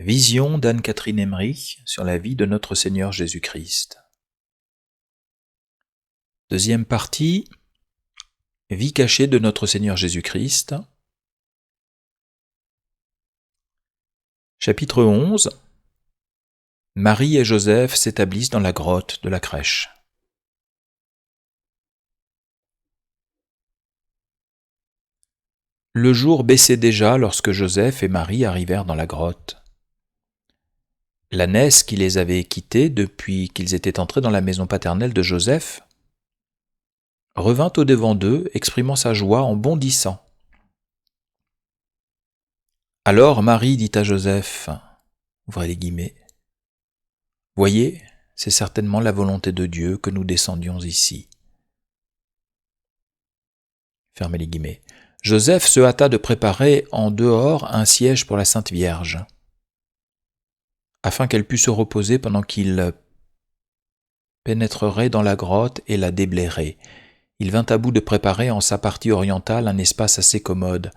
Vision d'Anne-Catherine Emmerich sur la vie de notre Seigneur Jésus-Christ. Deuxième partie, vie cachée de notre Seigneur Jésus-Christ. Chapitre 11. Marie et Joseph s'établissent dans la grotte de la crèche. Le jour baissait déjà lorsque Joseph et Marie arrivèrent dans la grotte. L'ânesse qui les avait quittés depuis qu'ils étaient entrés dans la maison paternelle de Joseph revint au-devant d'eux, exprimant sa joie en bondissant. Alors Marie dit à Joseph, ouvrez les guillemets, « Voyez, c'est certainement la volonté de Dieu que nous descendions ici. » Fermez les guillemets. Joseph se hâta de préparer en dehors un siège pour la Sainte Vierge, afin qu'elle pût se reposer pendant qu'il pénétrerait dans la grotte et la déblayerait. Il vint à bout de préparer en sa partie orientale un espace assez commode.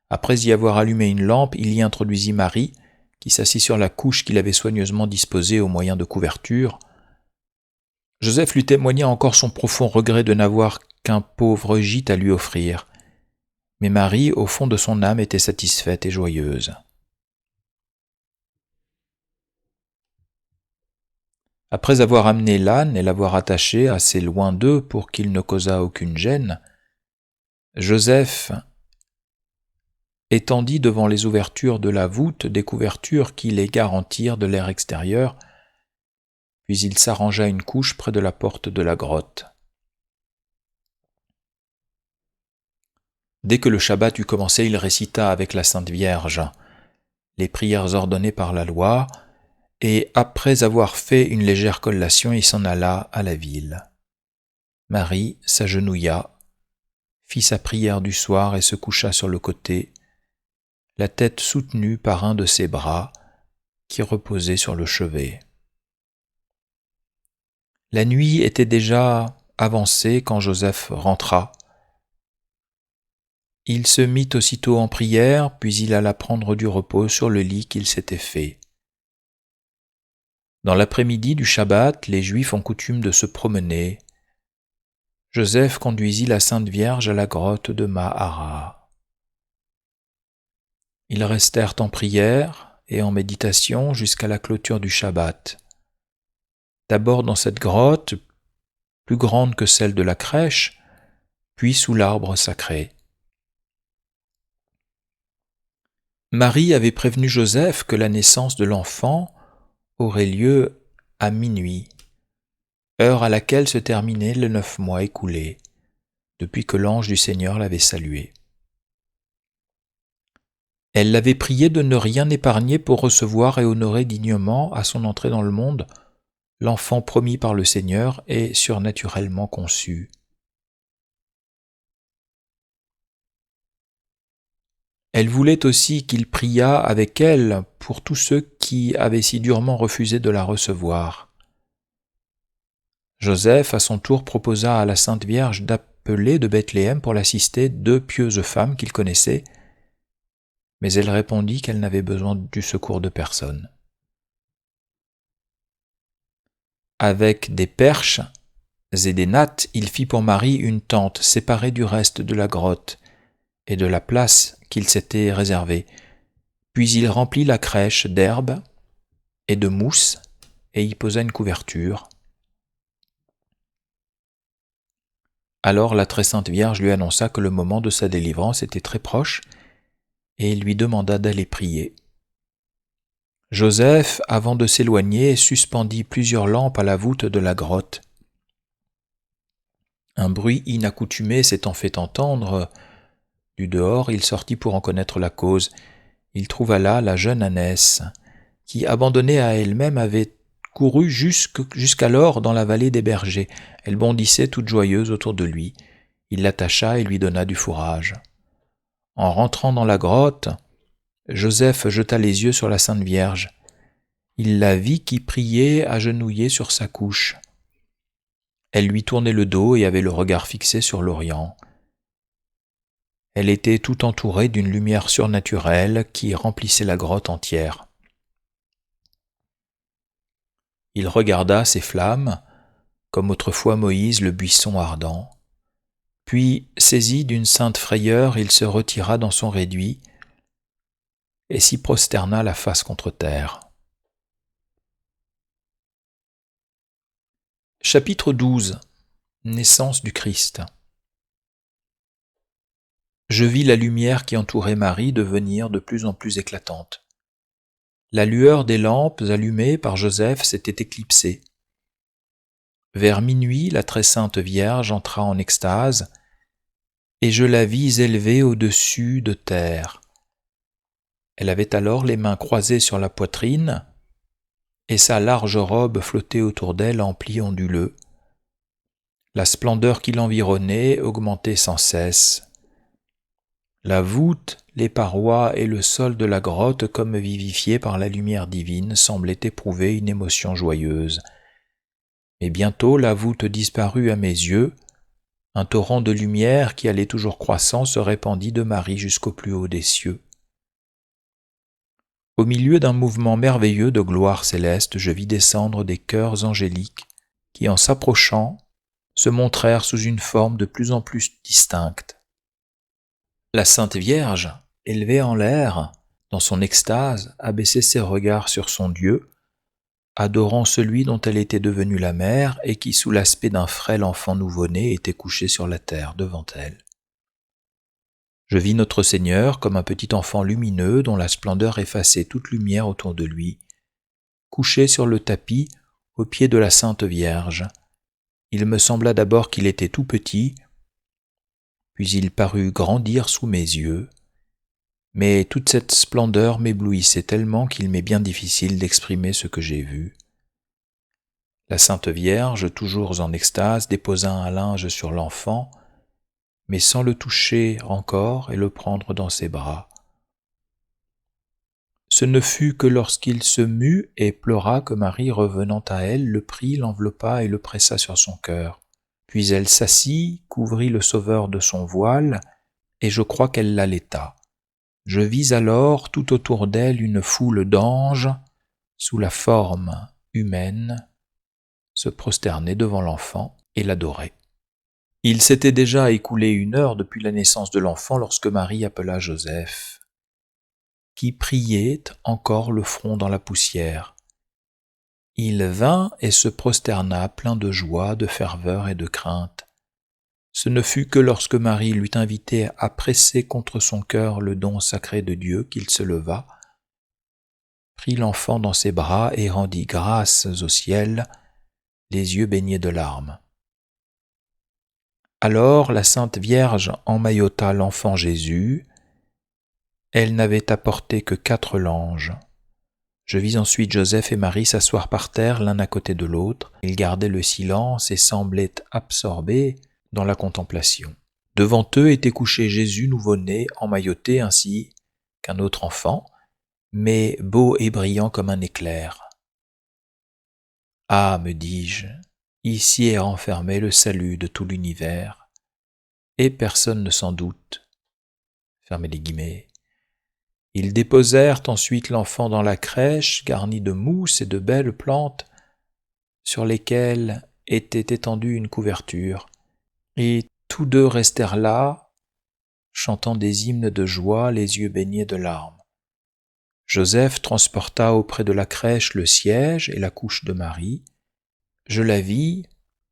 Après y avoir allumé une lampe, il y introduisit Marie, qui s'assit sur la couche qu'il avait soigneusement disposée au moyen de couverture. Joseph lui témoigna encore son profond regret de n'avoir qu'un pauvre gîte à lui offrir. Mais Marie, au fond de son âme, était satisfaite et joyeuse. Après avoir amené l'âne et l'avoir attaché assez loin d'eux pour qu'il ne causât aucune gêne, Joseph étendit devant les ouvertures de la voûte des couvertures qui les garantirent de l'air extérieur, puis il s'arrangea une couche près de la porte de la grotte. Dès que le Shabbat eut commencé, il récita avec la Sainte Vierge les prières ordonnées par la loi, et après avoir fait une légère collation, il s'en alla à la ville. Marie s'agenouilla, fit sa prière du soir et se coucha sur le côté, la tête soutenue par un de ses bras qui reposait sur le chevet. La nuit était déjà avancée quand Joseph rentra. Il se mit aussitôt en prière, puis il alla prendre du repos sur le lit qu'il s'était fait. Dans l'après-midi du Shabbat, les Juifs ont coutume de se promener. Joseph conduisit la Sainte Vierge à la grotte de Mahara. Ils restèrent en prière et en méditation jusqu'à la clôture du Shabbat. D'abord dans cette grotte, plus grande que celle de la crèche, puis sous l'arbre sacré. Marie avait prévenu Joseph que la naissance de l'enfant aurait lieu à minuit, heure à laquelle se terminaient les 9 mois écoulés, depuis que l'ange du Seigneur l'avait salué. Elle l'avait prié de ne rien épargner pour recevoir et honorer dignement à son entrée dans le monde l'enfant promis par le Seigneur et surnaturellement conçu. Elle voulait aussi qu'il priât avec elle pour tous ceux qui avaient si durement refusé de la recevoir. Joseph, à son tour, proposa à la Sainte Vierge d'appeler de Bethléem pour l'assister 2 pieuses femmes qu'il connaissait, mais elle répondit qu'elle n'avait besoin du secours de personne. Avec des perches et des nattes, il fit pour Marie une tente séparée du reste de la grotte et de la place qu'il s'était réservée. Puis il remplit la crèche d'herbe et de mousse et y posa une couverture. Alors la très sainte Vierge lui annonça que le moment de sa délivrance était très proche et lui demanda d'aller prier. Joseph, avant de s'éloigner, suspendit plusieurs lampes à la voûte de la grotte. Un bruit inaccoutumé s'étant fait entendre du dehors, il sortit pour en connaître la cause. Il trouva là la jeune ânesse, qui, abandonnée à elle-même, avait couru jusqu'alors dans la vallée des bergers. Elle bondissait toute joyeuse autour de lui. Il l'attacha et lui donna du fourrage. En rentrant dans la grotte, Joseph jeta les yeux sur la Sainte Vierge. Il la vit qui priait agenouillée sur sa couche. Elle lui tournait le dos et avait le regard fixé sur l'Orient. Elle était tout entourée d'une lumière surnaturelle qui remplissait la grotte entière. Il regarda ces flammes, comme autrefois Moïse le buisson ardent. Puis, saisi d'une sainte frayeur, il se retira dans son réduit et s'y prosterna la face contre terre. Chapitre 12. Naissance du Christ. Je vis la lumière qui entourait Marie devenir de plus en plus éclatante. La lueur des lampes allumées par Joseph s'était éclipsée. Vers minuit, la très sainte Vierge entra en extase, et je la vis élevée au-dessus de terre. Elle avait alors les mains croisées sur la poitrine, et sa large robe flottait autour d'elle en plis onduleux. La splendeur qui l'environnait augmentait sans cesse. La voûte, les parois et le sol de la grotte, comme vivifiés par la lumière divine, semblaient éprouver une émotion joyeuse. Mais bientôt la voûte disparut à mes yeux. Un torrent de lumière qui allait toujours croissant se répandit de Marie jusqu'au plus haut des cieux. Au milieu d'un mouvement merveilleux de gloire céleste, je vis descendre des chœurs angéliques qui, en s'approchant, se montrèrent sous une forme de plus en plus distincte. La Sainte Vierge, élevée en l'air, dans son extase, abaissait ses regards sur son Dieu, adorant celui dont elle était devenue la mère et qui, sous l'aspect d'un frêle enfant nouveau-né, était couché sur la terre devant elle. Je vis notre Seigneur comme un petit enfant lumineux dont la splendeur effaçait toute lumière autour de lui, couché sur le tapis au pied de la Sainte Vierge. Il me sembla d'abord qu'il était tout petit, puis il parut grandir sous mes yeux, mais toute cette splendeur m'éblouissait tellement qu'il m'est bien difficile d'exprimer ce que j'ai vu. La Sainte Vierge, toujours en extase, déposa un linge sur l'enfant, mais sans le toucher encore et le prendre dans ses bras. Ce ne fut que lorsqu'il se mut et pleura que Marie, revenant à elle, le prit, l'enveloppa et le pressa sur son cœur. Puis elle s'assit, couvrit le Sauveur de son voile, et je crois qu'elle l'allaita. Je vis alors tout autour d'elle une foule d'anges, sous la forme humaine, se prosterner devant l'enfant et l'adorer. Il s'était déjà écoulé 1 heure depuis la naissance de l'enfant lorsque Marie appela Joseph, qui priait encore le front dans la poussière. Il vint et se prosterna plein de joie, de ferveur et de crainte. Ce ne fut que lorsque Marie l'eut invité à presser contre son cœur le don sacré de Dieu qu'il se leva, prit l'enfant dans ses bras et rendit grâce au ciel, les yeux baignés de larmes. Alors la Sainte Vierge emmaillota l'enfant Jésus. Elle n'avait apporté que 4 langes. Je vis ensuite Joseph et Marie s'asseoir par terre l'un à côté de l'autre. Ils gardaient le silence et semblaient absorbés dans la contemplation. Devant eux était couché Jésus nouveau-né, emmailloté ainsi qu'un autre enfant, mais beau et brillant comme un éclair. « Ah, me dis-je, ici est renfermé le salut de tout l'univers, et personne ne s'en doute. » Fermez les guillemets. Ils déposèrent ensuite l'enfant dans la crèche, garnie de mousse et de belles plantes, sur lesquelles était étendue une couverture, et tous deux restèrent là, chantant des hymnes de joie, les yeux baignés de larmes. Joseph transporta auprès de la crèche le siège et la couche de Marie. Je la vis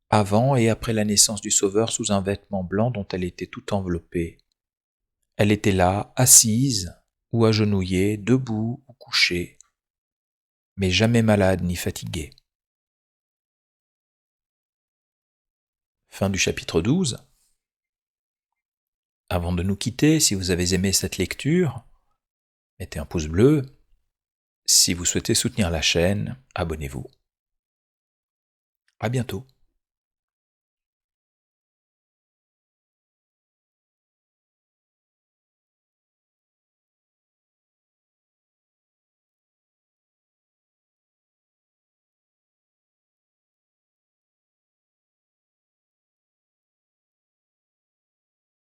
avant et après la naissance du Sauveur sous un vêtement blanc dont elle était tout enveloppée. Elle était là, assise ou agenouillée, debout ou couchée, mais jamais malade ni fatiguée. Fin du chapitre 12. Avant de nous quitter, si vous avez aimé cette lecture, mettez un pouce bleu. Si vous souhaitez soutenir la chaîne, abonnez-vous. À bientôt.